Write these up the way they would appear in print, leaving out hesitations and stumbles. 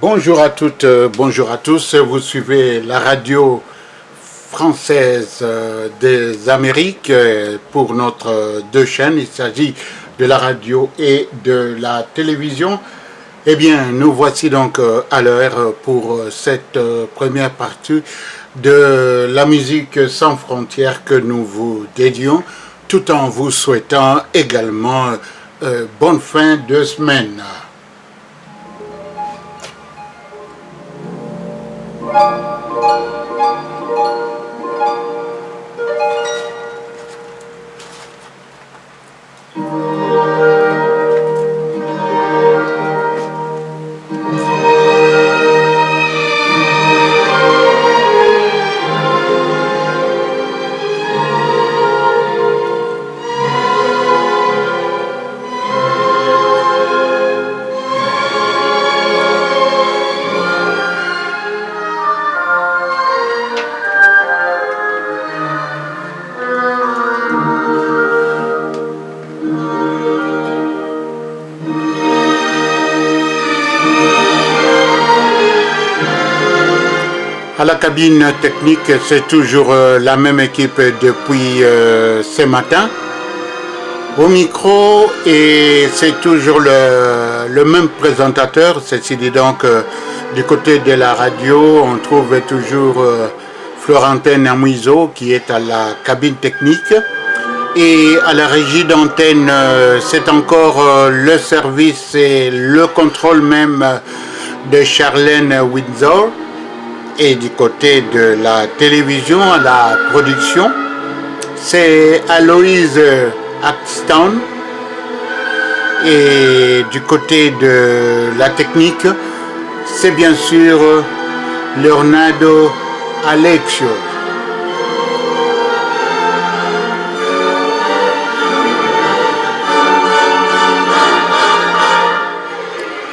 Bonjour à toutes, bonjour à tous. Vous suivez la radio française des Amériques pour notre deux chaînes. Il s'agit de la radio et de la télévision. Eh bien, nous voici donc à l'heure pour cette première partie de la musique sans frontières que nous vous dédions, tout en vous souhaitant également bonne fin de semaine. À la cabine technique, c'est toujours la même équipe depuis ce matin. Au micro, et c'est toujours le même présentateur. Ceci dit donc, du côté de la radio, on trouve toujours Florentin Amuizo qui est à la cabine technique. Et à la régie d'antenne, c'est encore le service et le contrôle même de Charlène Windsor. Et du côté de la télévision, à la production, c'est Aloïse Axton. Et du côté de la technique, c'est bien sûr Leonardo Alexio.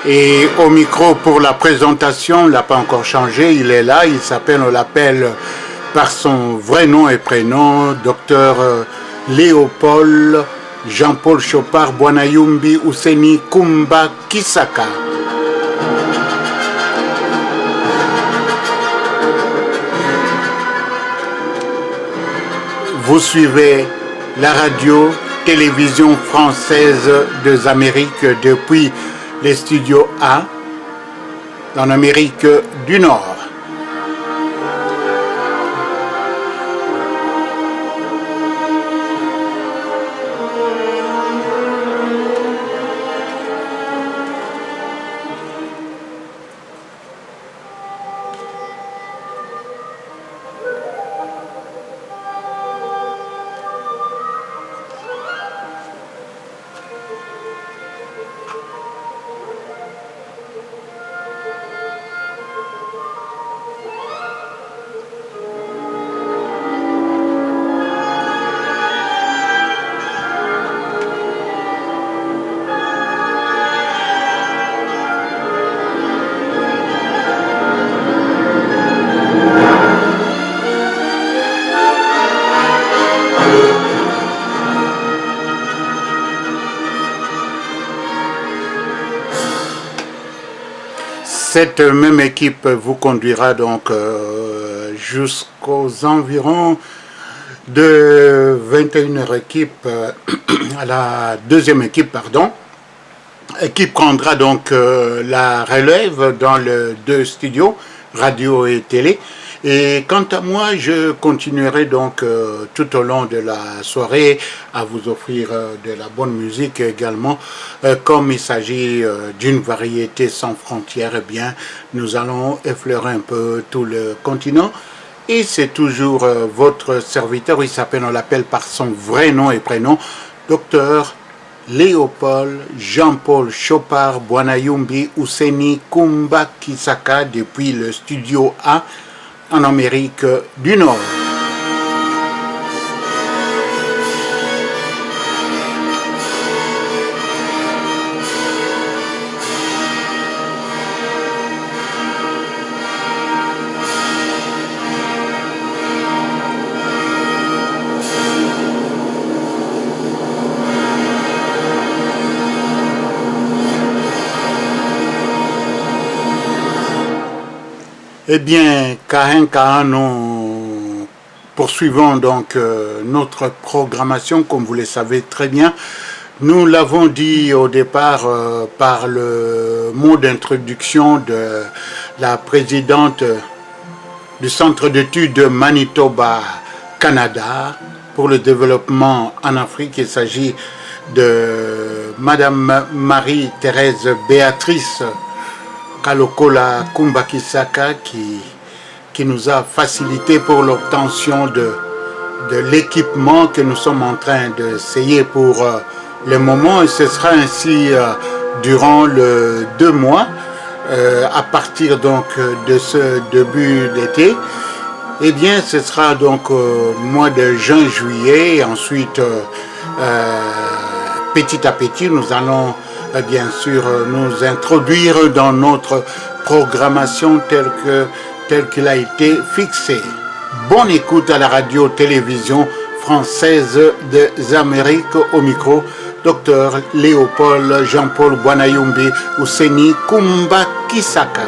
Et au micro pour la présentation, on ne l'a pas encore changé, il est là, on l'appelle par son vrai nom et prénom, docteur Léopold Jean-Paul Chopard Bwanayumbi Ouseni Kumba Kisaka. Vous suivez la radio télévision française des Amériques depuis les studios A en Amérique du Nord. Cette même équipe vous conduira donc jusqu'aux environs de 21h équipe, à la deuxième équipe, pardon, qui prendra donc la relève dans les deux studios, radio et télé. Et quant à moi, je continuerai donc tout au long de la soirée à vous offrir de la bonne musique également. Comme il s'agit d'une variété sans frontières, eh bien, nous allons effleurer un peu tout le continent. Et c'est toujours votre serviteur, on l'appelle par son vrai nom et prénom, docteur Léopold Jean-Paul Chopard Bwanayumbi Ouseni Kumba Kisaka depuis le studio A en Amérique du Nord. Eh bien, Kahen, nous poursuivons donc notre programmation, comme vous le savez très bien. Nous l'avons dit au départ par le mot d'introduction de la présidente du Centre d'études de Manitoba, Canada, pour le développement en Afrique. Il s'agit de Madame Marie-Thérèse Béatrice Kalokola Kumbakisaka qui nous a facilité pour l'obtention de l'équipement que nous sommes en train d'essayer pour le moment, et ce sera ainsi durant le 2 mois à partir donc de ce début d'été. Eh bien, ce sera donc mois de juin-juillet, et ensuite petit à petit nous allons bien sûr nous introduire dans notre programmation telle qu'il a été fixé. Bonne écoute à la radio-télévision française des Amériques. Au micro, Dr Léopold Jean-Paul Bwanayumbi Ouseni Kumbakisaka.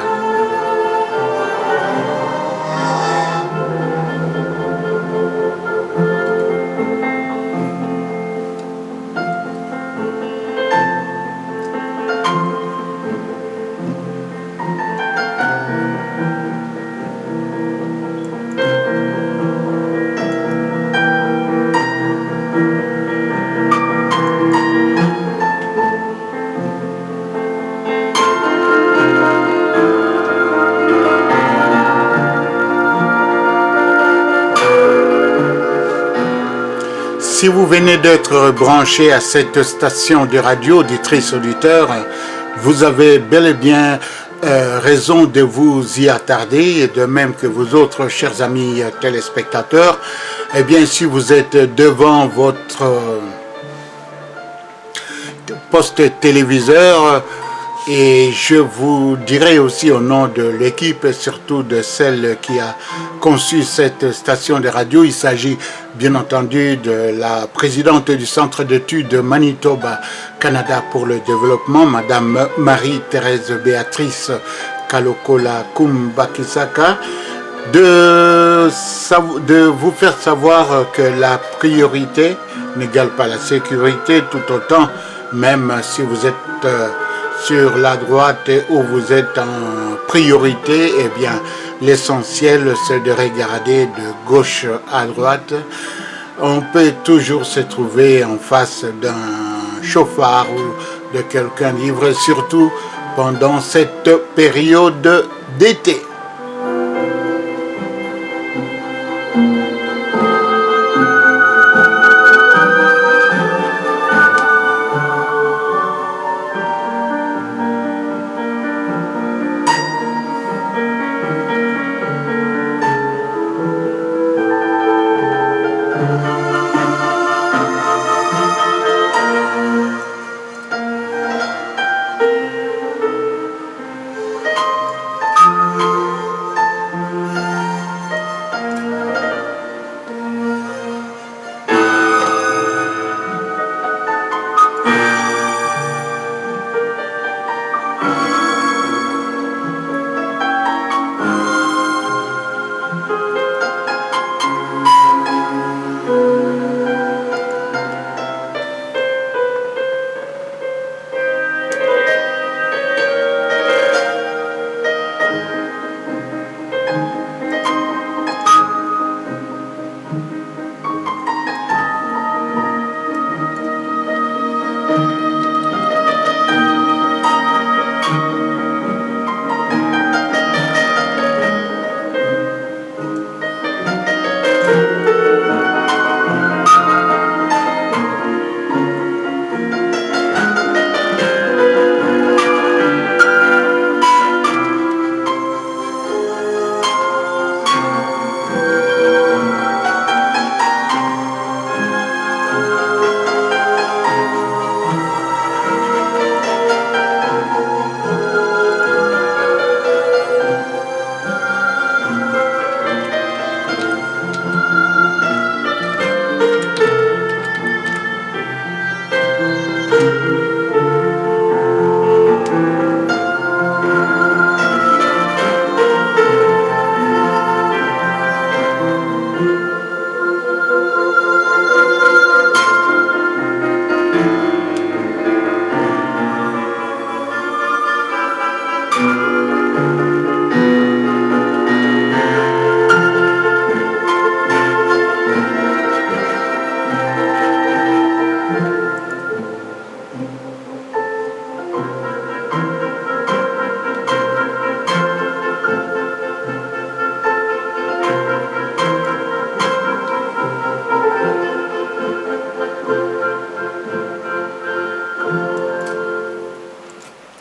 Si vous venez d'être branché à cette station de radio, auditrice auditeur, vous avez bel et bien raison de vous y attarder, et de même que vous autres chers amis téléspectateurs. Eh bien, si vous êtes devant votre poste téléviseur, et je vous dirai aussi au nom de l'équipe et surtout de celle qui a conçu cette station de radio, il s'agit bien entendu de la présidente du Centre d'études de Manitoba, Canada pour le développement, Madame Marie-Thérèse Béatrice Kalokola Kumbakisaka, de vous faire savoir que la priorité n'égale pas la sécurité, tout autant, même si vous êtes sur la droite où vous êtes en priorité, eh bien, l'essentiel c'est de regarder de gauche à droite. On peut toujours se trouver en face d'un chauffard ou de quelqu'un d'ivre, surtout pendant cette période d'été.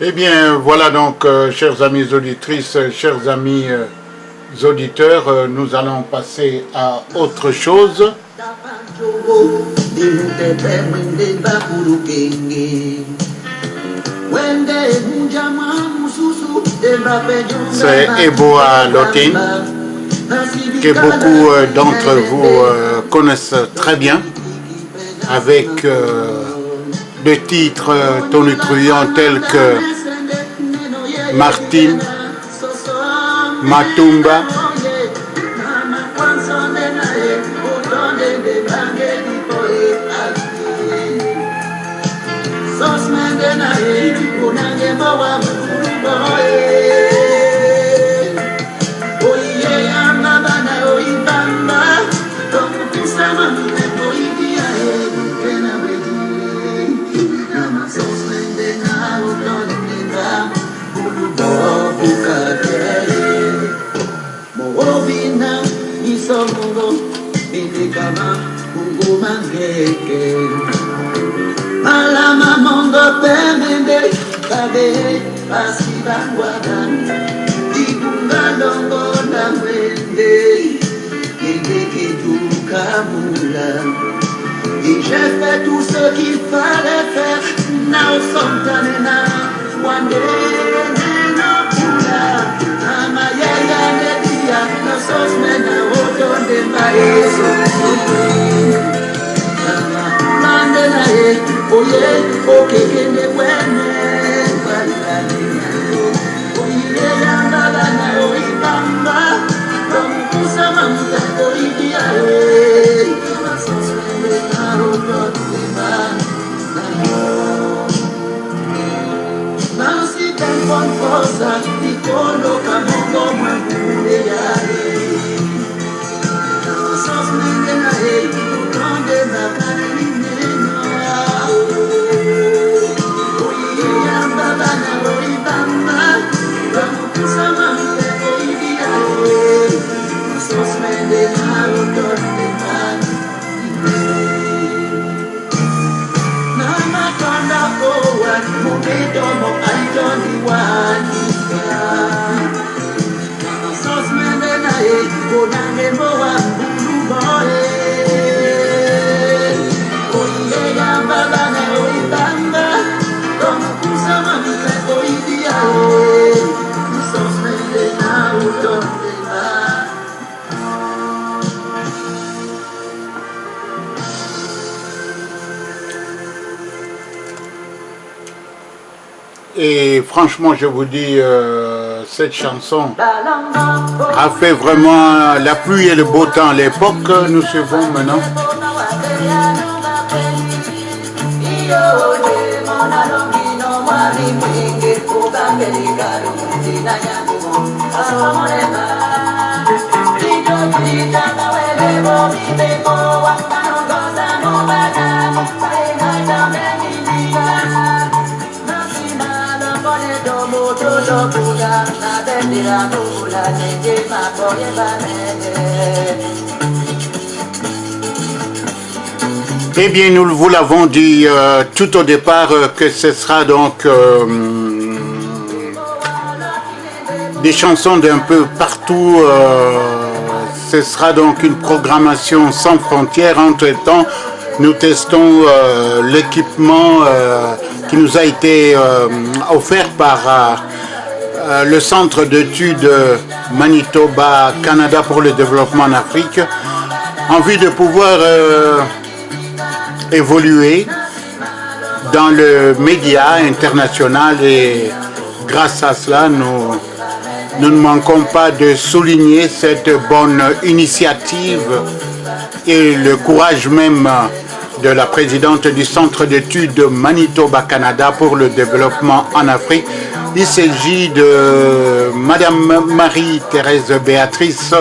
Eh bien, voilà donc, chers amis auditrices, chers amis auditeurs, nous allons passer à autre chose. C'est Eboa Lotin, que beaucoup d'entre vous connaissent très bien, avec des titres tonitruants tels que Martin, Matumba, Malama mondo pemende kabe pasiba guadan digunga longo na wende yeke duka mula et j'ai fait tout ce qu'il fallait faire now fontanena one day no pula amayaya nedia no sos mena otonde maeso oye okekende kwene oye yambabana oibamba omukusama mutako idiae nansi telefon posa ikoloka mongo mwangule yae sos mengena utonde mabane Et franchement, je vous dis, cette chanson a fait vraiment la pluie et le beau temps à l'époque que nous suivons maintenant. Eh bien, nous vous l'avons dit tout au départ que ce sera donc des chansons d'un peu partout. Ce sera donc une programmation sans frontières. Entre-temps, nous testons l'équipement qui nous a été offert par le Centre d'études Manitoba Canada pour le développement en Afrique, en vue de pouvoir évoluer dans le média international, et grâce à cela, nous ne manquons pas de souligner cette bonne initiative et le courage même de la présidente du Centre d'études Manitoba Canada pour le développement en Afrique. Il s'agit de Madame Marie-Thérèse Béatrice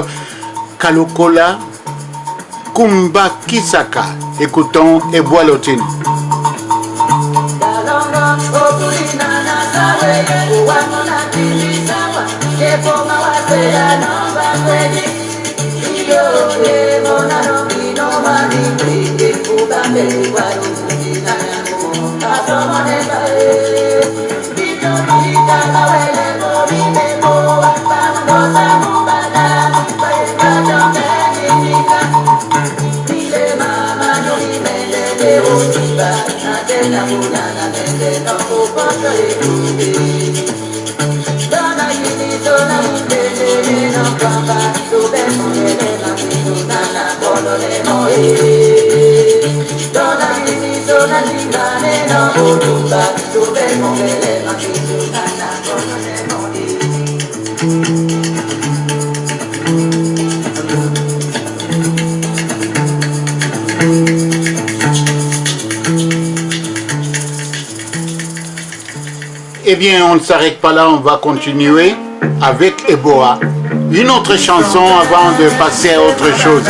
Kalukola Kumba Kisaka. Écoutons Eboa Lotin. Eh bien, on ne s'arrête pas là, on va continuer avec Eboa. Une autre chanson avant de passer à autre chose.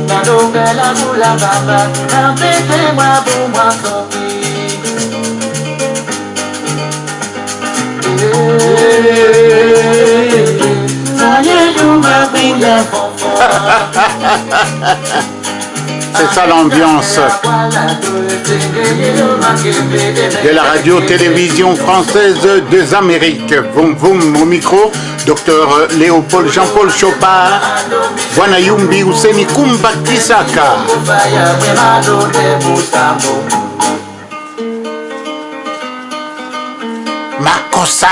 Nadongela mula baba, nampete mwabu mwasomi. C'est ça l'ambiance de la radio-télévision française des Amériques. Voum voum au micro, Dr Léopold Jean-Paul Chopard, Bwana Yumbi Useni Kumba Kisaka. Makosa.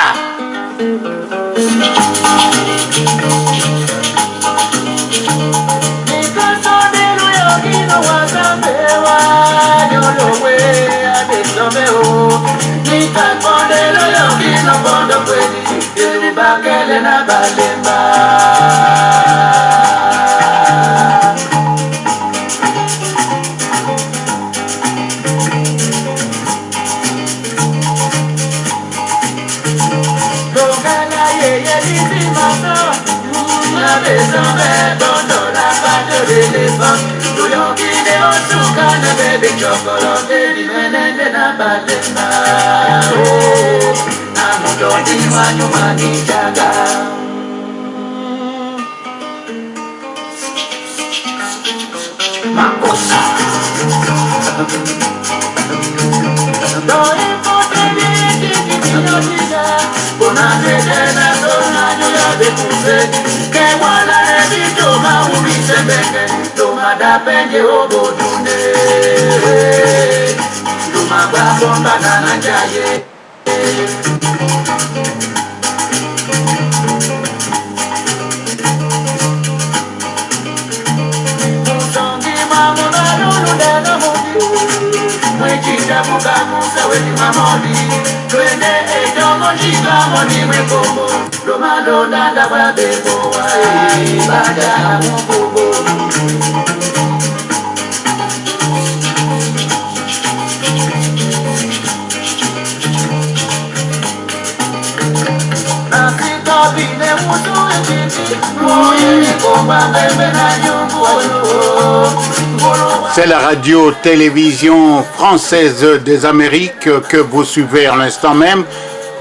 C'est la radio-télévision française des Amériques que vous suivez à l'instant même.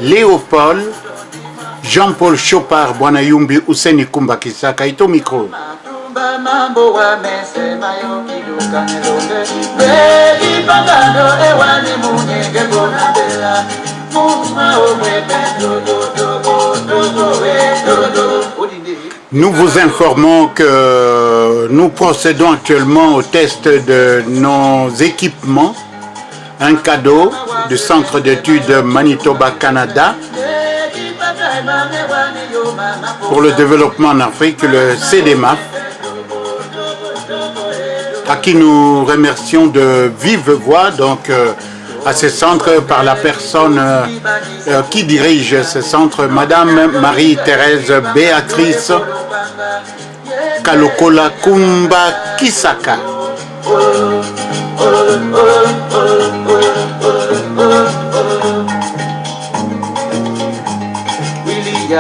Léopold, Jean-Paul Chopard, Bwana Yumbi Useni Kumba Kisaka, ito micro. Nous vous informons que nous procédons actuellement au test de nos équipements. Un cadeau du Centre d'études Manitoba Canada pour le développement en Afrique, le CDMAF, à qui nous remercions de vive voix donc à ce centre par la personne qui dirige ce centre, Madame Marie-Thérèse Béatrice Kalokola Kumba Kisaka.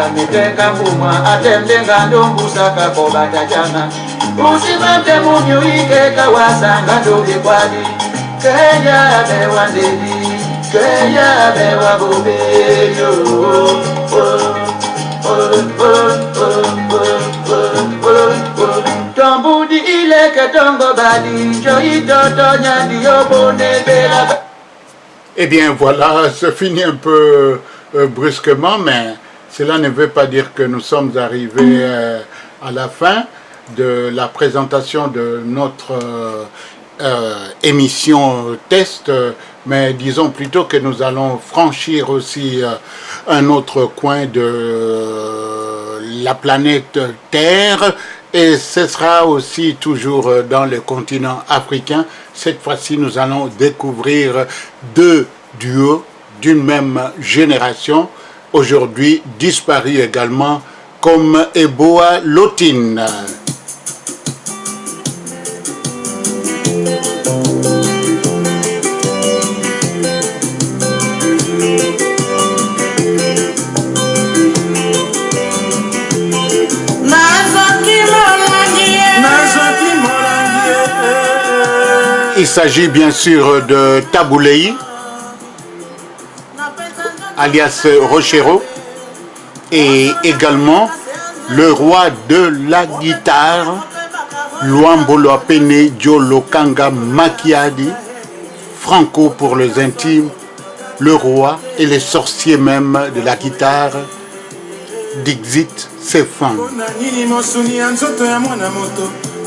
miteka mbumwa atemdenga ndombusaka kobatajana usimamte munyuike kawasanga ndobikwadi Kenya bewa ndedi Kenya bewa bobeyo Tombudi ileke tongo badi Joito nyandi yobone bela. Eh bien voilà, ça finit un peu brusquement, mais cela ne veut pas dire que nous sommes arrivés à la fin de la présentation de notre émission test, mais disons plutôt que nous allons franchir aussi un autre coin de la planète Terre, et ce sera aussi toujours dans le continent africain. Cette fois-ci, nous allons découvrir deux duos d'une même génération, aujourd'hui disparus également, comme Eboa Lotine. Il s'agit bien sûr de Taboulei, alias Rochero, et également le roi de la guitare, Luambolo Apene Diolo Kanga Makiadi, Franco pour les intimes, le roi et les sorciers même de la guitare, Dixit Sefan.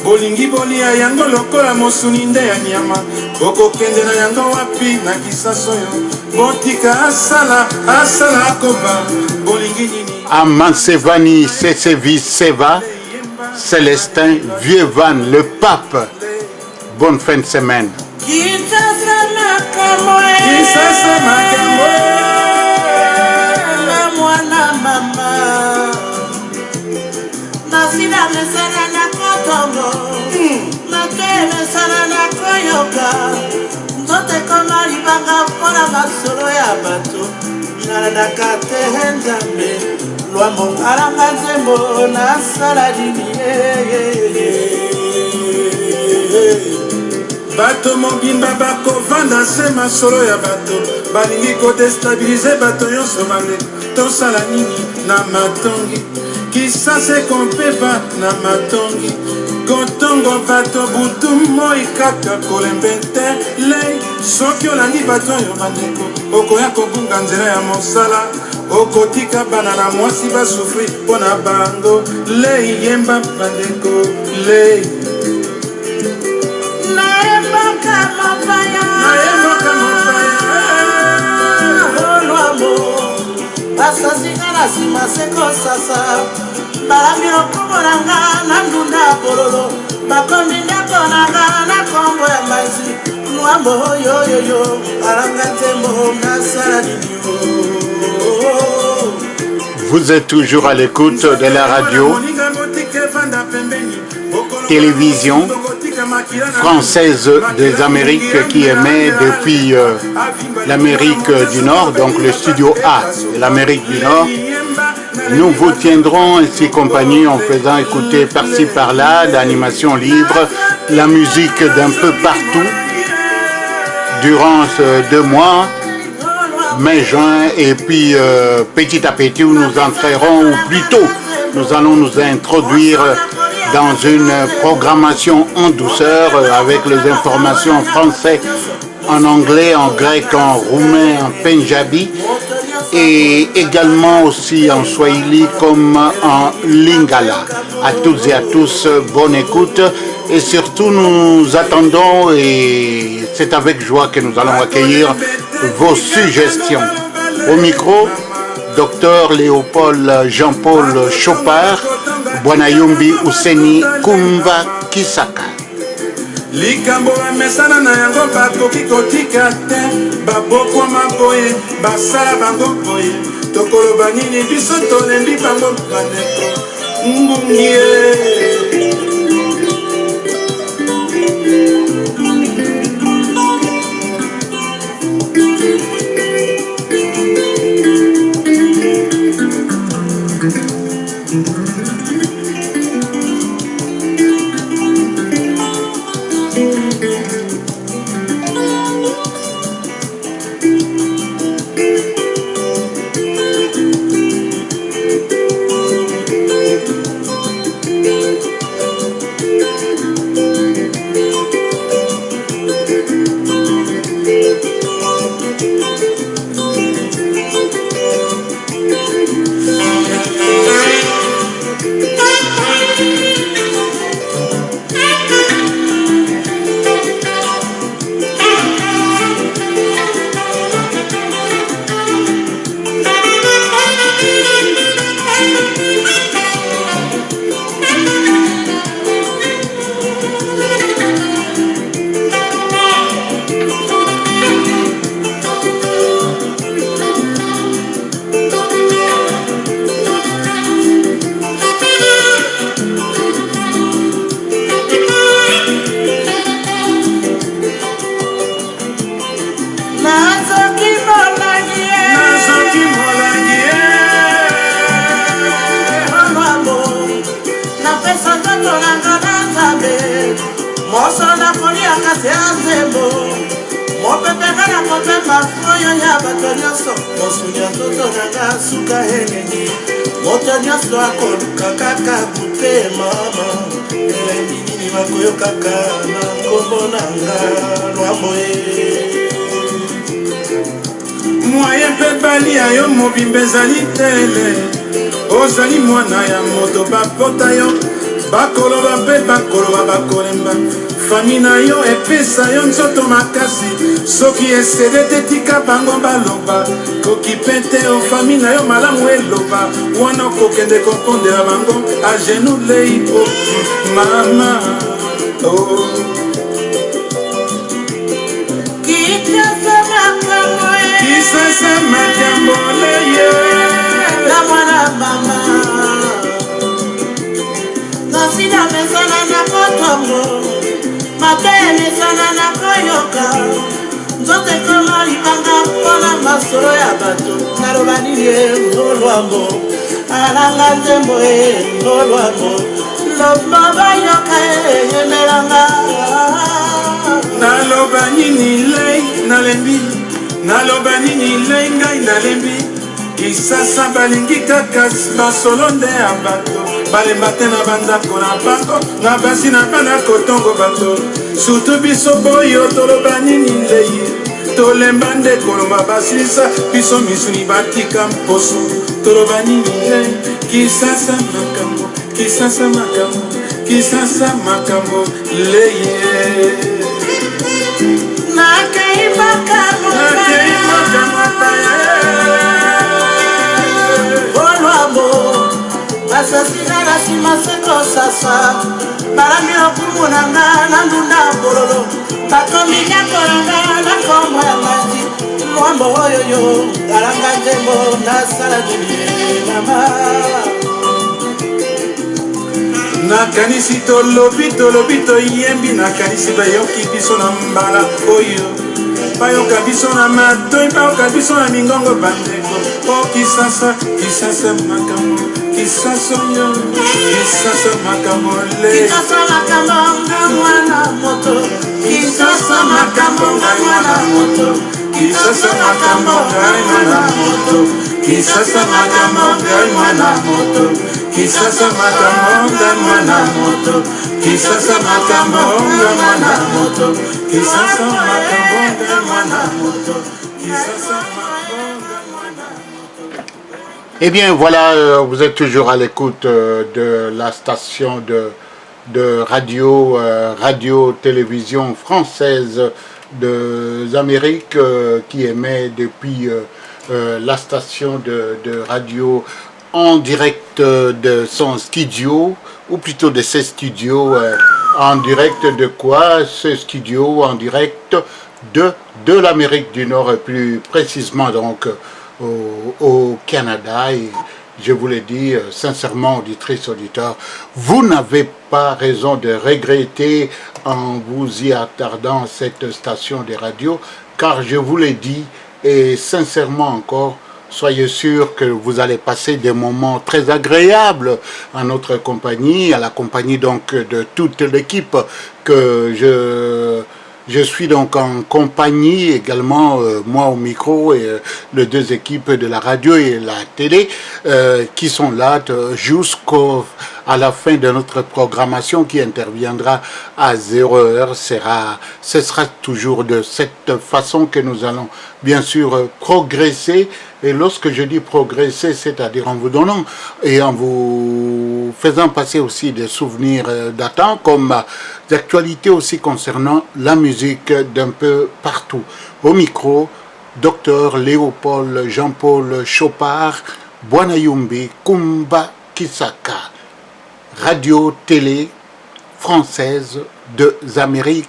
Bolingi bolia yango lokola mosuni nde ya nyama okokende na yango wapi na kisaso yo botika asala akoba bolingi nini Amansevani Sesevi Seva, Célestin Vieux-Van, le pape. Bonne fin de semaine. Nzote koma libanga mpona masolo ya bato nalandaka te nzambe lwambo alanga nzembo nasala dini bato mobimba bakovanda se masolo ya bato balingi kodestabilize bato nyonso bande tosala nini na matongi kisase kompeba na matongi kotongo bato butu moi kaka kolembe te lei soki olangi bato oyo bandeko okoya kobunga nzela ya mosala okotika bana na mwasi basufri mpo na bango lei yemba bandeko lei nayemboka mopaya olwamo basasinga na nsima sekosasa balambi lokumu nanga na ndunda bololo bakomi ndako nanga na kombo ya mazi lwambo oyoyoyo alanga nzembo nasala nini. Vous êtes toujours à l'écoute de la radio, télévision française des Amériques qui émet depuis l'Amérique du Nord, donc le studio A de l'Amérique du Nord. Nous vous tiendrons ainsi compagnie en faisant écouter par-ci par-là l'animation libre, la musique d'un peu partout durant ces 2 mois, mai, juin, et puis petit à petit nous entrerons, ou plutôt nous allons nous introduire dans une programmation en douceur avec les informations en français, en anglais, en grec, en roumain, en punjabi, et également aussi en swahili comme en lingala. À toutes et à tous, bonne écoute, et surtout nous attendons, et c'est avec joie que nous allons accueillir vos suggestions. Au micro, Dr Léopold Jean-Paul Chopard, Bwanayumbi Useni Kumva Kisaka. likambo bamesana na yango bakoki kotika te babokwama boye basala bango boye tokoloba nini biso tolembi bango bandeko ngungie. mosolo nakoliaka se ya nzembo mopepeka na kopema oyo ya bato nyonso mosuni ya nzoto nanga suka elengi moto nyonso akoluka kaka bute mama elengi nini bakoyokaka na nkombo nanga lwambo ye moye mpe balia yo mobimba ezali tele ozali mwana ya moto bapota yo bakoloba mpe bakoloba bakolemba fami na yo epesa yo nzoto makasi soki esede te tika bango baloba koki mpe te ofami na yo malamu eloba wana okokende kopondela bango agenu leipo mama oh. Kisasa makambo leye na mwana mama nasida mesana na kotongo mabe mesana na koyoka nzote koma libanga mpona masolo ya bato naloba nini ye ngolwambo alanga nzembo ye ngolwambo loba bayoka eyemelanga naloba nini lei nalembi naloba nini lei ngai nalembi kisasa balingi kaka basolo nde ya bato balemba te na bandako na bango na basi na bana kotongo bato surtout biso boyo toloba nini lei tolemba nde kolomba basilisa biso misuni batika mposo toloba nini lei kisasa makambo kisasa makambo kisasa makambo leye nakei makambo olwambo basasina na nsima seko sasa balami lokumu nanga na ndunda bololo bakomi nyakolanga na kombo ya mati lwambo oyoyo alanga nzembo nasala nini mama nakanisi tolobi toyembi nakanisi bayoki biso na mbala oyo bayoka biso na matoi bayoka biso na mingongo bandeko o kisasa kisasa makambo kisasa yo kisasa makambo le kisasa makambo nga mwana moto kisasa makambo nga mwana moto kisasa makambo nga mwana moto kisasa makambo nga mwana moto kisasa makambo nga mwana moto kisasa makambo nga mwana moto kisasa makambo nga mwana moto kisasa Eh bien voilà, vous êtes toujours à l'écoute de la station de radio, radio-télévision française des Amériques qui émet depuis la station de radio en direct de son studio, ou plutôt de ses studios, en direct de quoi? Ce studio en direct de l'Amérique du Nord, et plus précisément donc au Canada. Et je vous l'ai dit sincèrement, auditrices, auditeurs, vous n'avez pas raison de regretter en vous y attardant cette station de radio, car je vous l'ai dit, et sincèrement encore, soyez sûr que vous allez passer des moments très agréables en notre compagnie, à la compagnie donc de toute l'équipe que je suis donc en compagnie également, moi au micro, et les deux équipes de la radio et la télé qui sont là jusqu'à la fin de notre programmation qui interviendra à 0h. Ce sera toujours de cette façon que nous allons bien sûr progresser. Et lorsque je dis progresser, c'est-à-dire en vous donnant et en vous faisant passer aussi des souvenirs datants, comme des actualités aussi concernant la musique d'un peu partout. Au micro, Dr Léopold Jean-Paul Chopard, Bwanayumbi Kumba Kisaka, radio-télé française des Amériques.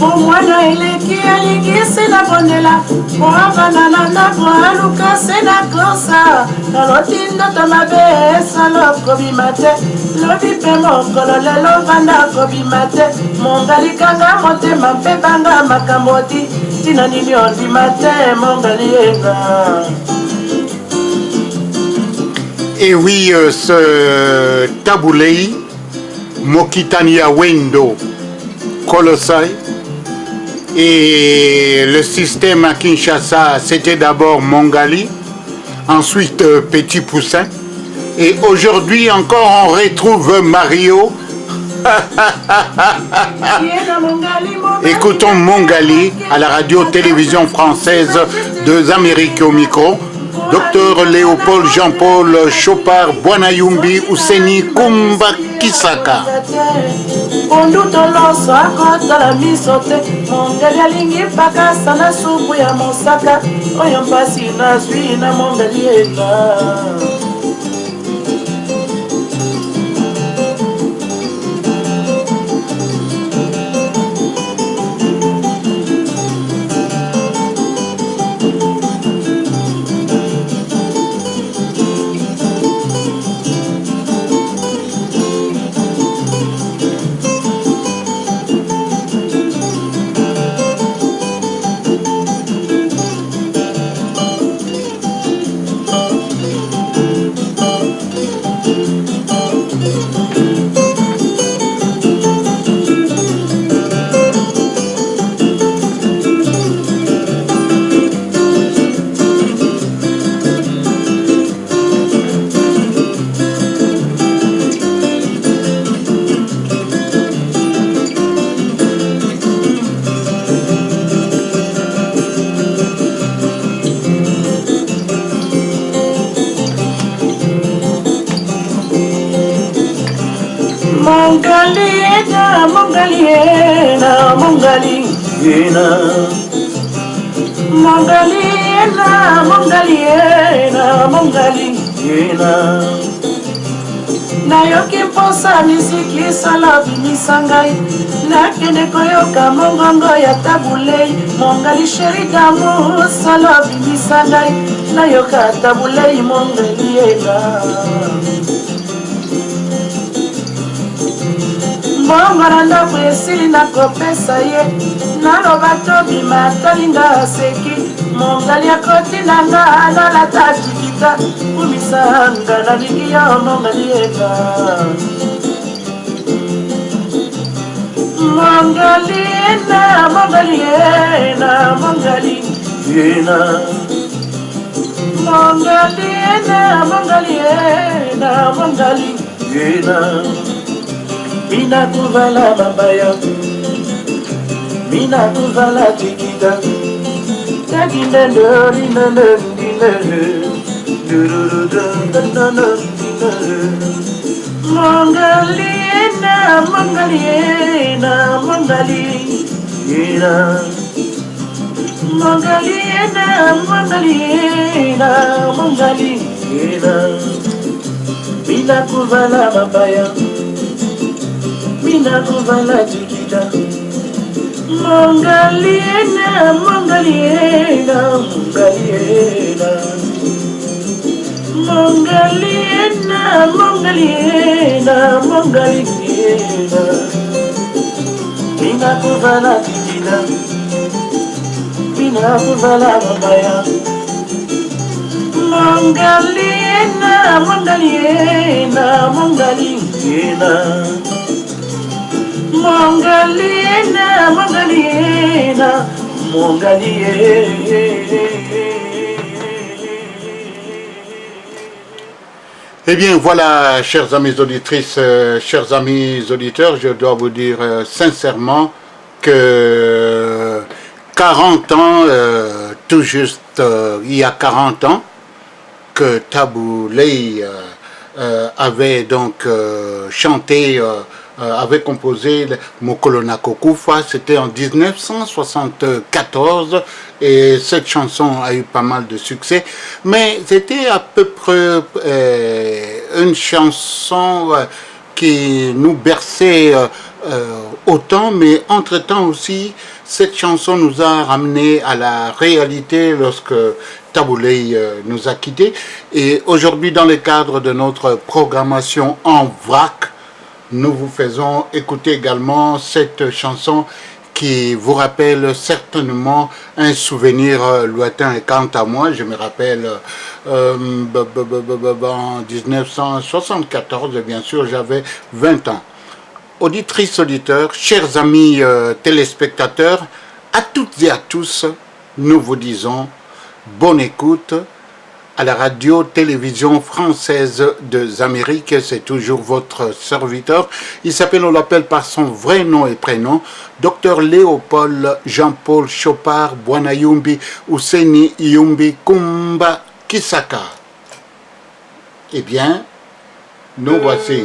mwana eleki alingisi na bondela moavanana na boaluka se na klosa naloti ndoto mabe esala kobima te lobi mpe mokolo lelo vanda kobima te mongalikanga motema mpe banga makambo ti tina nini ondima te mongali yenga. Et oui, ce Taboulei, Mokitania Wendo, Kolosai, et le système à Kinshasa, c'était d'abord Mongali, ensuite Petit Poussin, et aujourd'hui encore on retrouve Mario. Écoutons Mongali à la radio-télévision française de Amériques au micro. Docteur Léopold Jean-Paul Chopard Bwanayumbi Ouseni Kumba Kisaka. Ondutoloso akotala miso te mongali alingi mpakasa na supu ya mosaka oyo mpasi nazwi na mongali ela. Nayoki mposa miziki sala bimisa ngai nakende koyoka mongongo ya Tabulei mongali sheri damu sala bimisa ngai nayoka Tabulei mongali ela. Mbongora ndako esili nakopesa ye naloba tobima talinga seki mongali akoti nanga nalata jikita kumisanga nalingi ya mongali ela. Mongali ena mongali ena mongali ena mongali ena mongali ena mongali ena. Mina kuvala mabaya, mina kuvala jikita, taginda ndori nandina, mongali ena mongali ena mongali ena mongali ena mongali ena mongali ena. Mina kuvala mabaya, mina kuvala jikita, mongali ena mongali ena mongali ena mongali ena mongali ena mongali ena. Mina kuvala jikita, mina kuvala mabaya, mongali ena mongali ena mongali ena mongali ena mongali ena mongali ena. Eh bien voilà, chers amis auditrices, chers amis auditeurs, je dois vous dire sincèrement que 40 ans, tout juste il y a 40 ans, que Taboulei avait donc chanté, avait composé Mokolo Nakokufa, c'était en 1974 et cette chanson a eu pas mal de succès, mais c'était à peu près une chanson qui nous berçait autant, mais entre-temps aussi Cette chanson nous a ramené à la réalité lorsque Taboulé nous a quittés. Et aujourd'hui, dans le cadre de notre programmation en vrac, nous vous faisons écouter également cette chanson qui vous rappelle certainement un souvenir lointain. Et quant à moi, je me rappelle en 1974, bien sûr, j'avais 20 ans. Auditrices, auditeurs, chers amis téléspectateurs, à toutes et à tous, nous vous disons bonne écoute à la radio-télévision française des Amériques. C'est toujours votre serviteur. Il s'appelle, on l'appelle par son vrai nom et prénom, Dr Léopold Jean-Paul Chopard Bwanayumbi Ouseni Yumbi Kumba Kisaka. Eh bien, nous voici.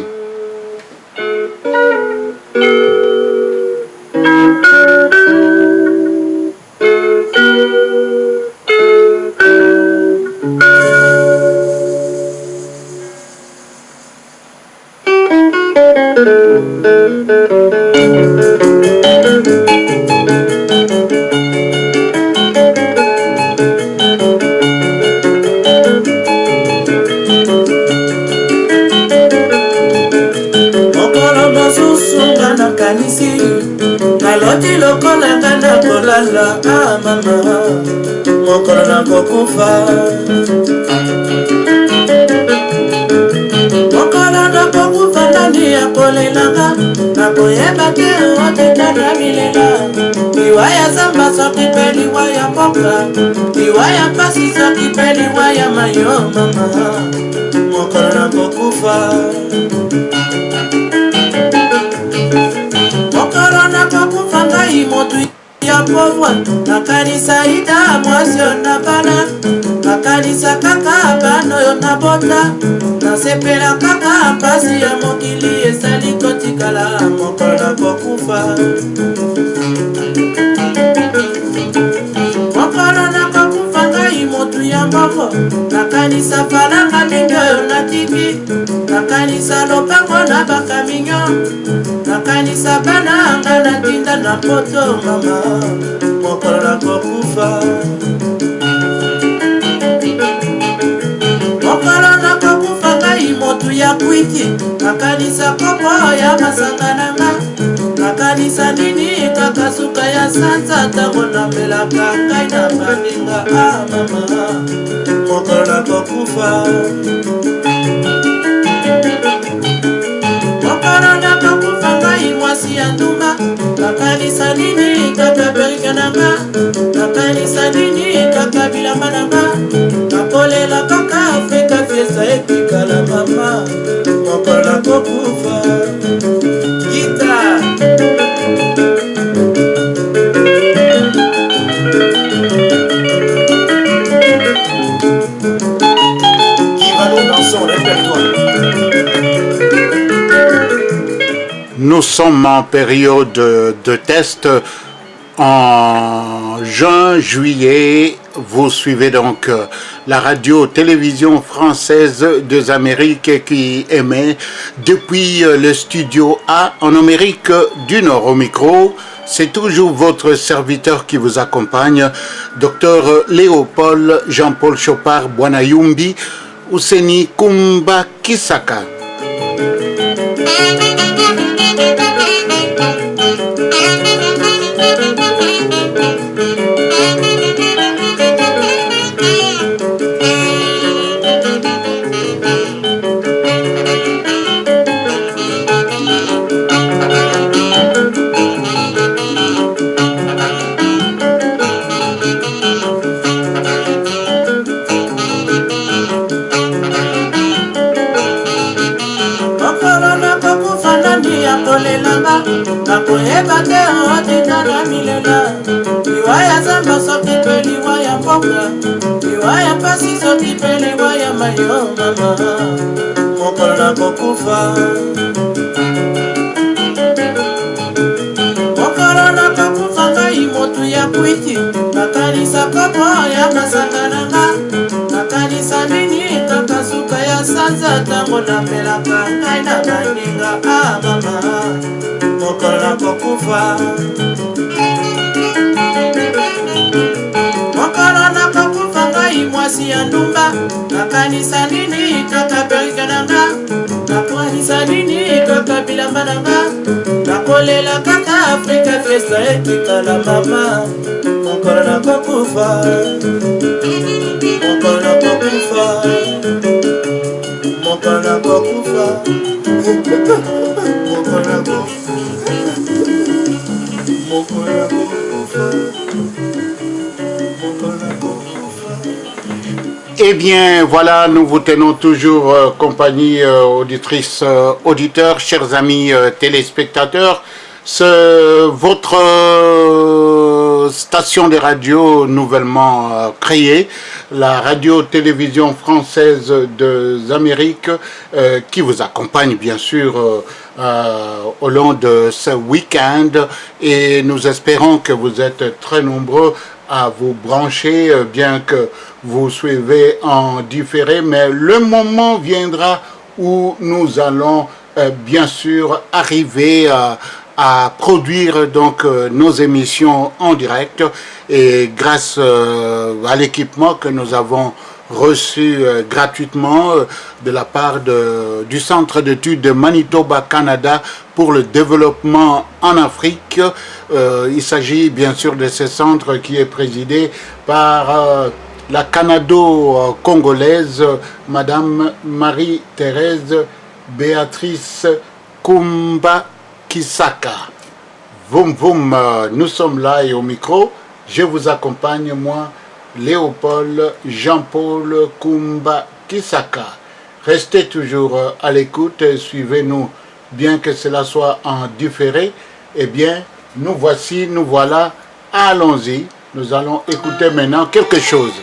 Naloti lokola ngana kolala mama mokolo na kokufa nani akolelanga nakoyeba te otitana milela liwaya zamba soki pe liwaya mboka liwaya mpasi soki pe liwaya mayo mama mokolo na kokufa ngai motu ya pauvre nakanisa ida mwasio na bana nakanisa kaka bano yo na bota nasepela kaka mpasi ya mokili esali kotikala mokolo na kokufa mokolo na kokufa ngai motu ya mboko nakanisa falanga mingi oyo natiki nakanisa lopango na bakaminyo nakanisa bana anga natinda na poto mama mokolo na kokufa mokolo na kokufa ngai motu ya kwiti nakanisa kopo ya masanga nanga nakanisa nini kaka suka ya sanza ntango namelaka ngai na baninga mama mokolo na kokufa mwasi ya nduma nakanisa nini kaka berika nanga nakanisa nini kaka bilamba nanga nakolela kaka afrika fiesta etikala mama mokolo na kokufa gita qui va nous dans son répertoire. Nous sommes en période de test en juin, juillet. Vous suivez donc la radio-télévision française des Amériques qui émet depuis le studio A en Amérique du Nord. Au micro, c'est toujours votre serviteur qui vous accompagne, Dr Léopold Jean-Paul Chopard Bwanayumbi Ouseni Kumba Kisaka. nakoyeba te otitana milela liwaya zamba soki pe liwaya mboka liwaya mpasi soki pe liwaya mayo mama mokolo na kokufa mokolo na kokufa ngai motu ya kwiti nakanisa kopo ya masanga nanga nakanisa nini kaka suka ya sanza ntango namelaka ngai na baninga mama mokolo na kokufa Nakoanisa nini kaka perike nanga, nakoanisa nini kaka bilamba nanga, nakolela kaka Afrika festa etikala mama, mokolo nakokufa, mokolo nakokufa, mokolo nakokufa, mokolo nakokufa, mokolo nakokufa. Eh bien, voilà, nous vous tenons toujours compagnie, auditrices, auditeurs, chers amis téléspectateurs. Votre station de radio nouvellement créée, la radio-télévision française des Amériques, qui vous accompagne bien sûr au long de ce week-end. Et nous espérons que vous êtes très nombreux à vous brancher, bien que vous suivez en différé, mais le moment viendra où nous allons bien sûr arriver à produire donc nos émissions en direct, et grâce à l'équipement que nous avons reçu gratuitement de la part du Centre d'études de Manitoba, Canada, pour le développement en Afrique. Il s'agit bien sûr de ce centre qui est présidé par la Canado-Congolaise, Madame Marie-Thérèse Béatrice Kumba Kisaka. Voum voum, nous sommes là et au micro, je vous accompagne, moi, Léopold Jean-Paul Kumba Kisaka. Restez toujours à l'écoute, suivez-nous, bien que cela soit en différé. Eh bien, nous voici, nous voilà, allons-y. Nous allons écouter maintenant quelque chose.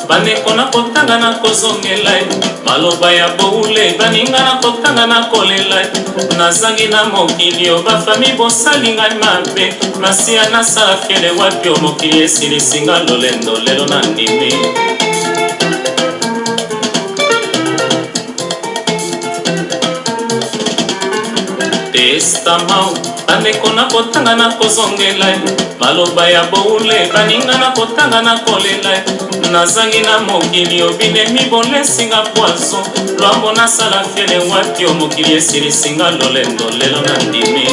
Baneko na kotanga na kozongela maloba ya boule baninga na kotanga na kolela nazangi na mokili o bafami bosali ngai mabe masia nasala fiele wapi o mokili esilisinga lolendo lelo na ndimi testamau baneko na kotanga na kozongela maloba ya boule baninga na kotanga na kolela nazangi na mokili obinemi bolesinga poison lwambo nasala fiele wapi o mokili esilisinga lolendo lelo na ndimi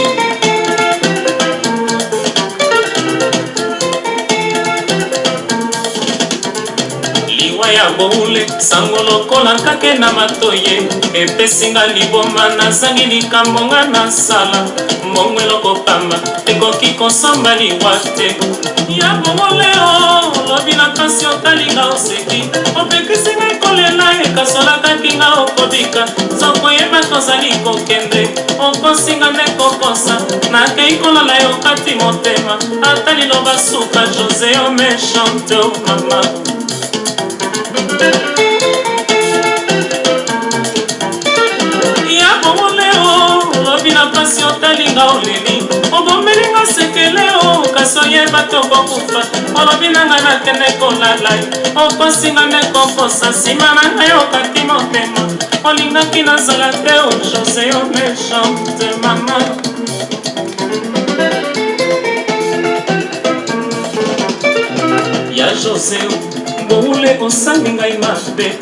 liwa ya boule sango lokola kake na matoye epesinga liboma nazangi likambo nga nasala mbongo eloko pamba ekoki kosomba liwa te ya bomoleo lobi na kasi otalinga oseki opekisi ngai kolela ekasolakaki nga okobika soko yeba tozali kokende okosinga nde kokosa nakei kolola yo kati motema ata liloba suka José o méchante o mama ya bomoleo lobi na kasi otalinga oleli obomelinga sekeleo kasi oyeba tokokufa olobi na ngai nakende kolala okosinga nde kokosa nsima na ngai okati motema olingaki nazala te o José o méchante mama ya José boule osali ngai mabe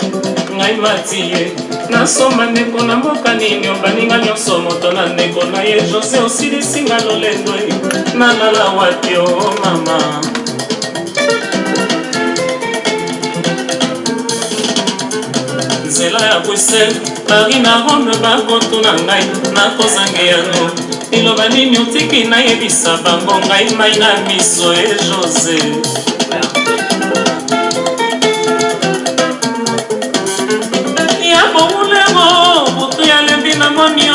ngai matie nasomba ndeko na mboka nini obaninga nyonso moto na ndeko na ye José osilisinga lolendo nalala wapi o mama nzela ya Bruxelles Paris na Rome bakotuna ngai nakozangeyano liloba nini otiki nayebisa bango ngai mai na miso e José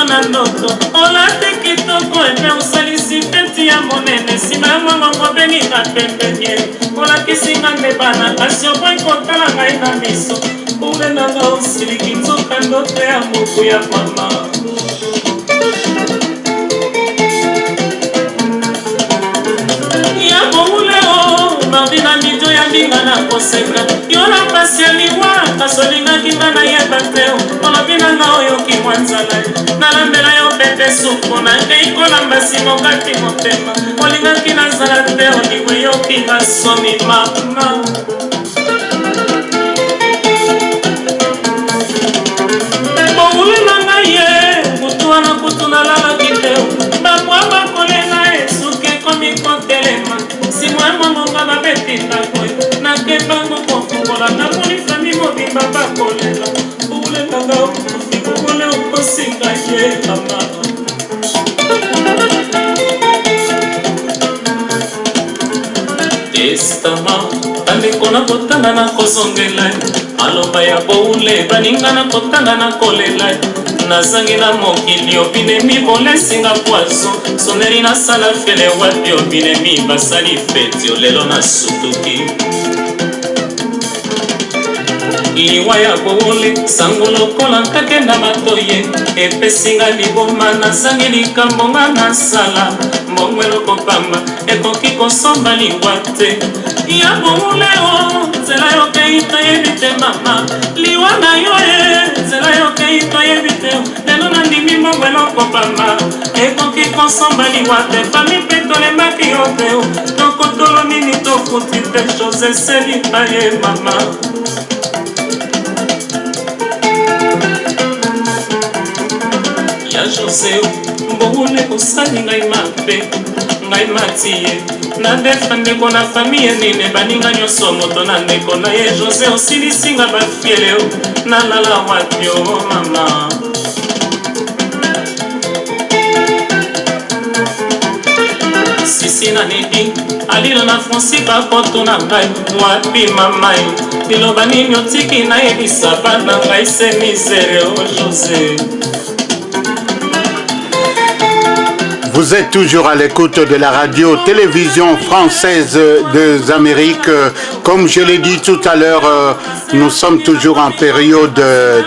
na ndoto olate kitoko eme osalisi peti ya monene nsima mwa mongo beninga pembenye olakisinga ndebana kasi okoki kotala ngai na miso ule nanga osiliki nzoka ndoto ya moku ya mama ya boule o mardina mijo ya ndinga na koseka yo na pasi ya liwa kasi olingaki nga nayeba te olobi nanga oyoki mwa nzala nalambela yo pepe supu na ngei kolamba simokati motema olingaki na nzala te olingo eyoki nga somi mama boule na ngai ye kutu wana kutu nalalaki te bamwa bakolenga esuki ekomi kotelema simwa mongonga babetindako nakebango kofungola namoni fami mobimba bakolela boule nanga okokole okosinga ye mama testament bandeko na kotanga na kozongela maloba ya boule baninga na kotanga na kolela nazangi na mokili obinemi bolesinga poaso soneri nasala fele wapi obinemi basali feti olelo na sutuki liwa ya boule sango lokola nkakenda matoye epesinga liboma nazangi likambo nga nasala mbongwe lokopamba ekoki kosomba liwa te ya boule o nzela yokei toyebi te mama liwa na yo e nzela yokei toyebi te lelo nandimi mbongwe lokopamba ekoki kosomba liwa te fami mpe tolemaki yo te tokotolo nini tokuti te chose selika ye mama ya Jose mbongole kosali ngai mabe ngai mati ye nadefa ndeko na famille nene baninga nyonso moto na ndeko na ye Jose osilisinga bafiele nalala wapi o mama sisi na nedi alilo na Franci bapoto na ngai wapi mama yo liloba nini otiki nayebisa bana ngai se misere o Jose. Vous êtes toujours à l'écoute de la radio-télévision française des Amériques. Comme je l'ai dit tout à l'heure, nous sommes toujours en période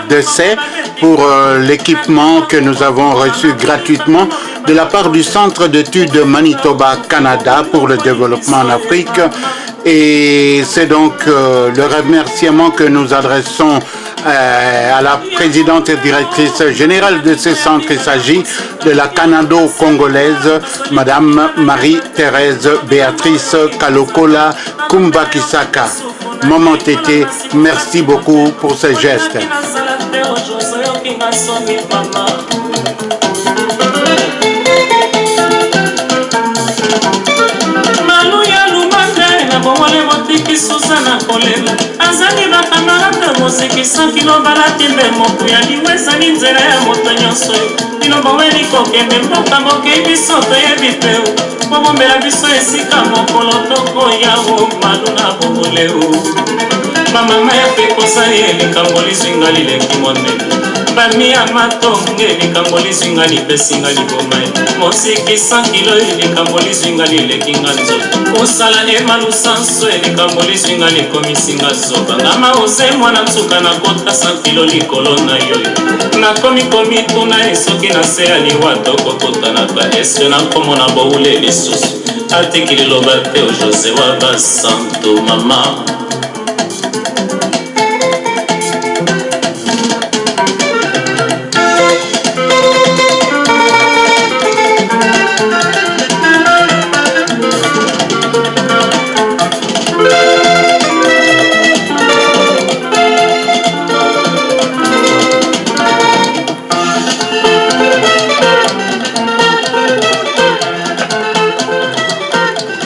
d'essai pour l'équipement que nous avons reçu gratuitement de la part du Centre d'études Manitoba Canada pour le développement en Afrique. Et c'est donc le remerciement que nous adressons à la présidente et directrice générale de ce centre. Il s'agit de la Canado-Congolaise, Madame Marie-Thérèse Béatrice Kalokola Kumbakisaka. Maman Tété, merci beaucoup pour ce geste. Susana kolela azali bakamarata mosekisa kilo balati nde moku ya liwa ezali nzela ya moto nyonso bino boweli kokende mboka mokei biso toyebi te bobombela biso esika mokolo tokoya o malu na bobole o bamama ya mpe kozali elikambo lizwinga lileki monene bami ya matonge likambo lizwinga lipesinga liboma mosikisa kilo likambo lizwinga lilekinga nzoto kosala emalusanso likambo lizwinga likomisinga zoba ngama oze mwana nsuka na kota 100 kilo likolo na yo nakomi komituna esoki na se ya liwa tokokotanaka eske nakomona boule lisusu atiki liloba te o Jose wa basanto mama.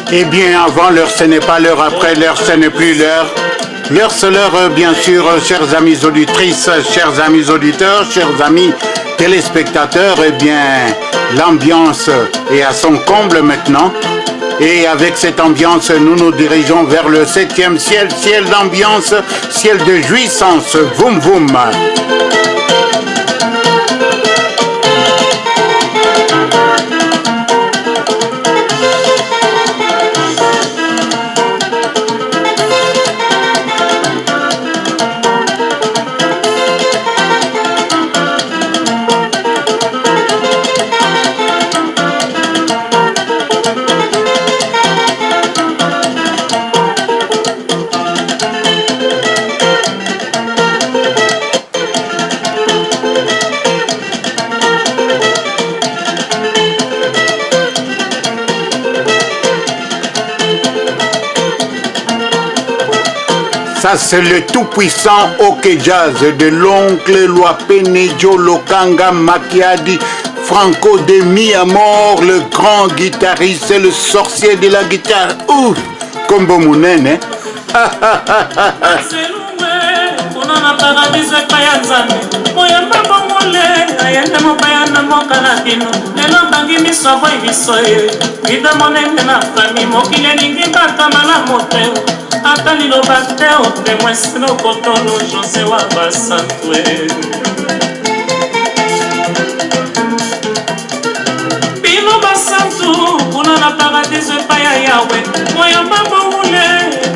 Eh bien, avant l'heure, ce n'est pas l'heure. Après l'heure, ce n'est plus l'heure. L'heure, c'est l'heure, bien sûr, chers amis auditrices, chers amis auditeurs, chers amis téléspectateurs. Eh bien, l'ambiance est à son comble maintenant. Et avec cette ambiance, nous nous dirigeons vers le 7e ciel, ciel d'ambiance, ciel de jouissance. Voum, voum. Ça, c'est le tout-puissant OK Jazz de l'oncle Loapene Lokanga Makiadi, Franco de Miamor, le grand guitariste et le sorcier de la guitare. Ouf, Kombo Mounene.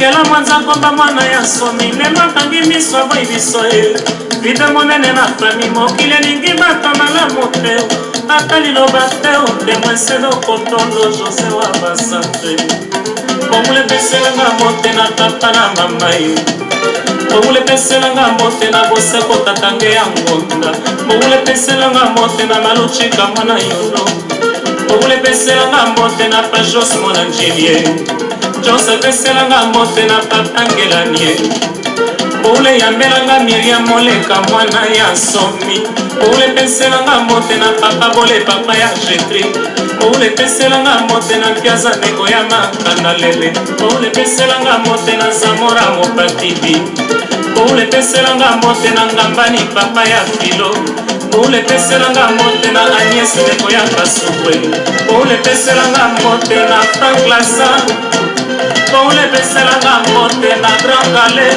kela mwanza komba mwana ya somi lelo akangi miso aboyi biso ye vide monene na fami mokili elingi bato malamu te ata liloba te otemweselo kotondo jose wa basante bongule peselanga mote na tata na mama ye bongule peselanga mote na boseko tatange ya ngonda bongule peselanga mote na maluchika mwana yono bongule peselanga mote na pajos mwana njilie Jose peselanga mote na papangela nie Boule yambelanga Miriam moleka mwana ya somi Boule peselanga mote na papa bole papa ya jetri Boule peselanga mote na piaza neko ya makanda lele Boule peselanga mote na zamora mopatibi Boule peselanga mote na ngambani papa ya filo Boule peselanga mote na Agnès neko ya kasukwe Boule peselanga mote na Frank Lassa Boule peselanga mote na Grand Gale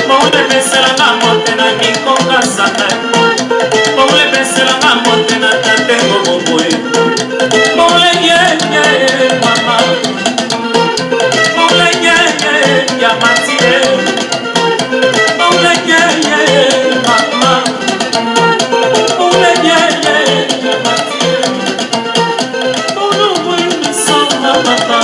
Boule peselanga mote na Nikonga Sata Boule peselanga mote na Tatengo Boboe Boule ye mama Boule ye ya matie Boule ye mama Boule ye ya matie Boule wini songa mama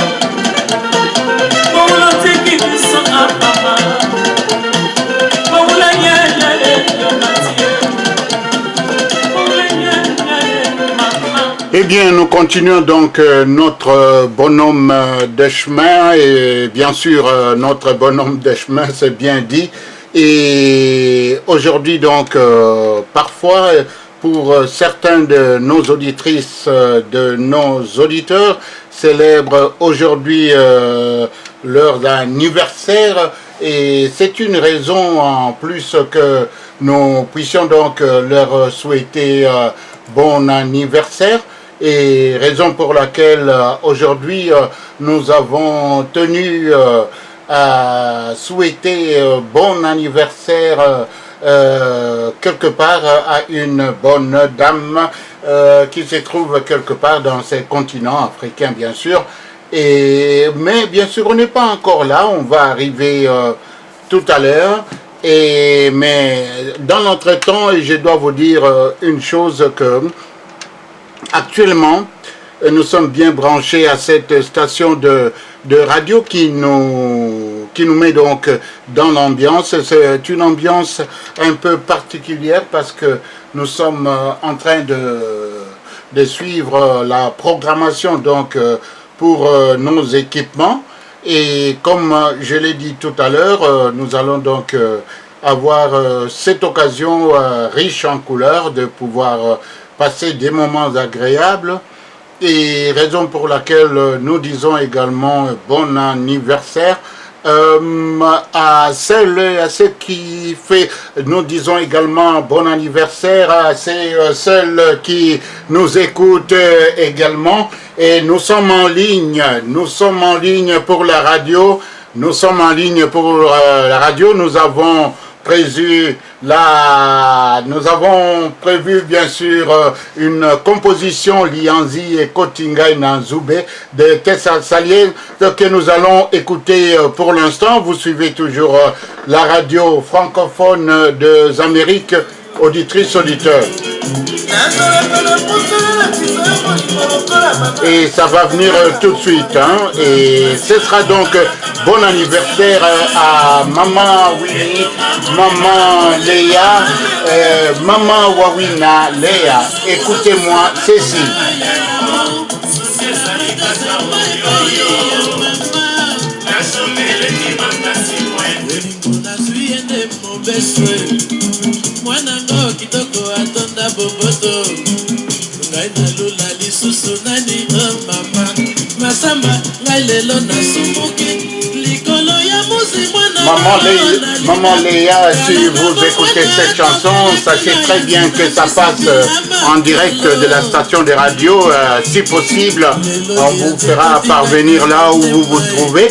Eh bien, nous continuons donc notre bonhomme de chemin et bien sûr notre bonhomme de chemin, c'est bien dit. Et aujourd'hui donc, parfois, pour certains de nos auditrices, de nos auditeurs, célèbrent aujourd'hui leur anniversaire et c'est une raison en plus que nous puissions donc leur souhaiter bon anniversaire. Et raison pour laquelle aujourd'hui nous avons tenu à souhaiter bon anniversaire quelque part à une bonne dame qui se trouve quelque part dans ces continents africains bien sûr. Mais bien sûr on n'est pas encore là, on va arriver tout à l'heure. Mais dans notre temps, je dois vous dire une chose que actuellement, nous sommes bien branchés à cette station de radio qui nous met donc dans l'ambiance. C'est une ambiance un peu particulière parce que nous sommes en train de suivre la programmation donc pour nos équipements. Et comme je l'ai dit tout à l'heure, nous allons donc avoir cette occasion riche en couleurs de pouvoir passer des moments agréables et raison pour laquelle nous disons également bon anniversaire à celles et à ceux qui fait, nous disons également bon anniversaire à celles qui nous écoutent également et nous sommes en ligne pour la radio, nous avons prévu bien sûr une composition Lianzi et Kotinga Nanzoube de Tessa Salier que nous allons écouter pour l'instant. Vous suivez toujours la radio francophone des Amériques, auditrices, auditeurs. Et ça va venir tout de suite hein? Et ce sera donc bon anniversaire à Maman Winnie, Maman Léa, Maman Wawina Léa. Écoutez-moi ceci. Maman Léa, si vous écoutez cette chanson, sachez très bien que ça passe en direct de la station de radio. Si possible, on vous fera parvenir là où vous vous trouvez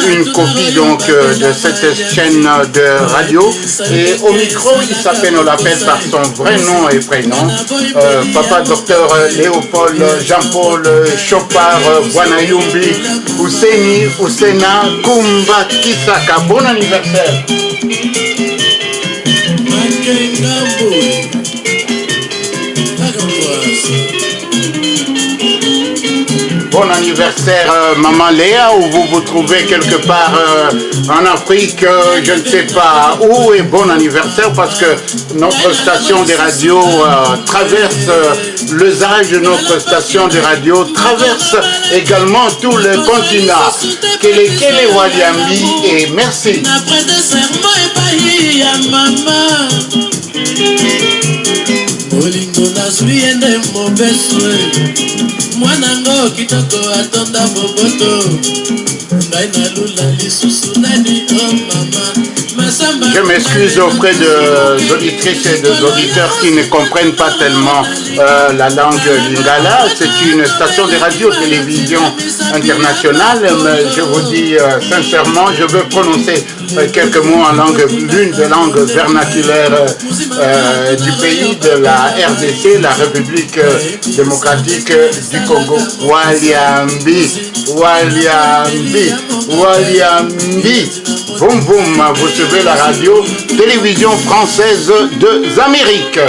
une copie donc de cette chaîne de radio. Et au micro, il s'appelle, on l'appelle par son vrai nom et prénom, Papa Docteur Léopold Jean-Paul Chopard Bwanayumbi Ouseni Ousena Kumba Kisaka. Bon anniversaire. Bon anniversaire Maman Léa, où vous vous trouvez quelque part en Afrique, je ne sais pas où, et bon anniversaire parce que notre station de radio traverse les âges, notre station de radio traverse également tout le continent. Kele Waliambi et merci. Mwanango kitoko atonda boboto ngai nalula lisusu nani oh mama. Je m'excuse auprès des auditrices et des auditeurs qui ne comprennent pas tellement la langue lingala. C'est une station de radio-télévision internationale, mais je vous dis sincèrement, je veux prononcer quelques mots en langue, l'une des langues vernaculaires du pays, de la RDC, la République démocratique du Congo. Waliambi, Waliambi, Waliambi. Boum boum, vous suivez la radio télévision française des Amériques.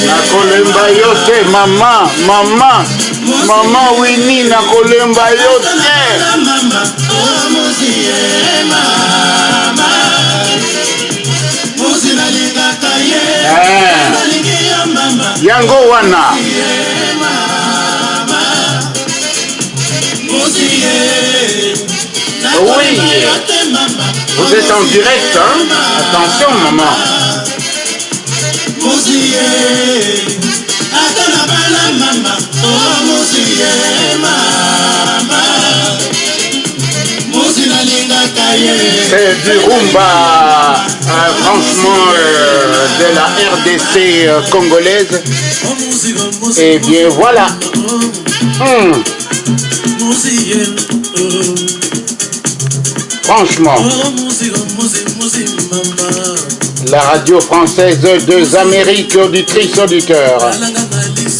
Nakolemba yote mama, mama, mama Winnie, nakolemba yote. Yango wana. Oui, vous êtes en direct, hein? Attention maman. C'est du rumba, franchement, de la RDC congolaise. Et bien voilà. Franchement, la radio française des Amériques, auditrices, auditeurs.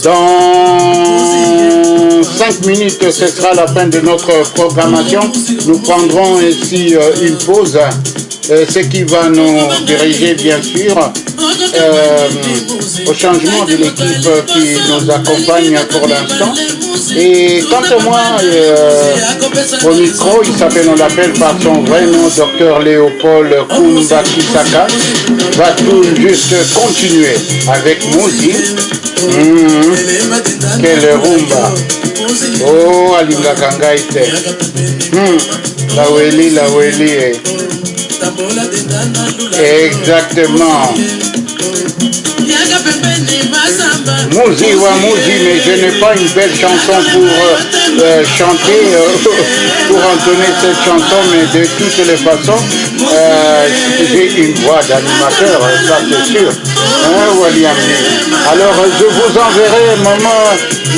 Dans 5 minutes, ce sera la fin de notre programmation. Nous prendrons ici une pause, ce qui va nous diriger bien sûr au changement de l'équipe qui nous accompagne pour l'instant. Et quant à moi, au micro, il s'appelle, on l'appelle par son vrai nom, Dr Léopold Kumba Kisaka, va tout juste continuer avec Mouzi. Quel rumba. Oh, Alinga Kangaite. La Weli. Exactement. Mouzi wa Mouzi, mais je n'ai pas une belle chanson pour chanter, pour entonner cette chanson, mais de toutes les façons, j'ai une voix d'animateur, ça c'est sûr. Alors je vous enverrai, maman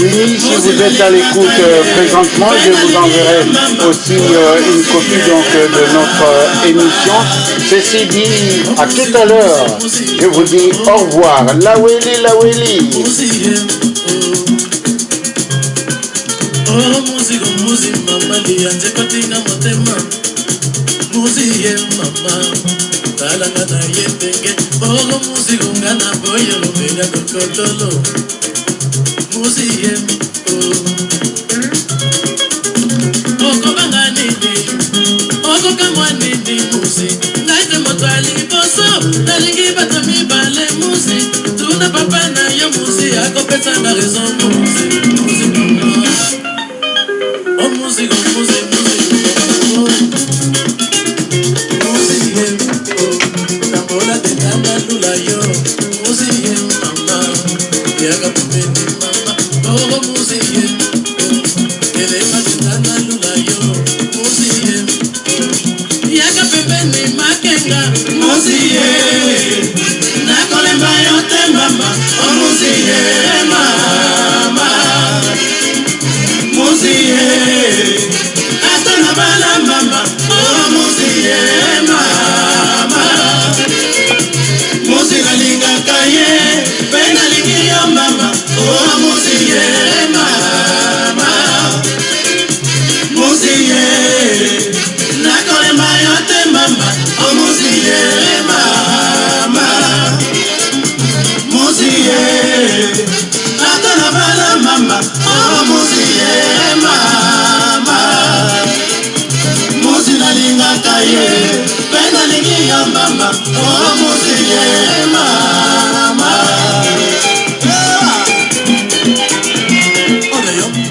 Winnie, si vous êtes à l'écoute présentement, je vous enverrai aussi une copie donc, de notre émission. Ceci dit, à tout à l'heure, je vous dis au revoir. La Weli. Muziye mama Talanga na yetenge Bogo muzigo ngana boyo Lumenya kokotolo Muziye Oko banga nini Oko kamwa nini muzi Naite motwali boso Nalingi bato mibale muzi Tuna papa na yo muzi Ako pesa na raison muzi Muzi mama Oh muzigo muzi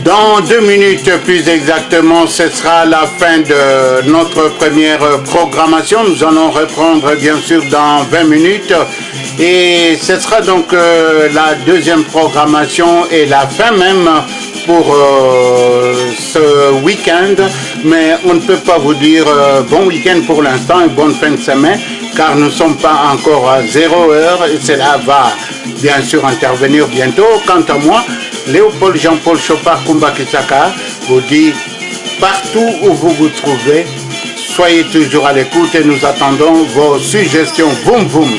Dans 2 minutes plus exactement, ce sera la fin de notre première programmation. Nous allons reprendre bien sûr dans 20 minutes. Et ce sera donc la deuxième programmation et la fin même pour ce week-end. Mais on ne peut pas vous dire bon week-end pour l'instant et bonne fin de semaine, car nous ne sommes pas encore à 0 heure et cela va bien sûr intervenir bientôt. Quant à moi, Léopold Jean-Paul Chopard Kumba Kisaka vous dit partout où vous vous trouvez, soyez toujours à l'écoute et nous attendons vos suggestions. Boum boum.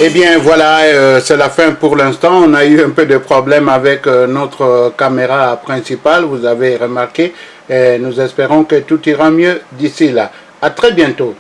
Eh bien voilà, c'est la fin pour l'instant. On a eu un peu de problème avec notre caméra principale, vous avez remarqué. Et nous espérons que tout ira mieux d'ici là. À très bientôt.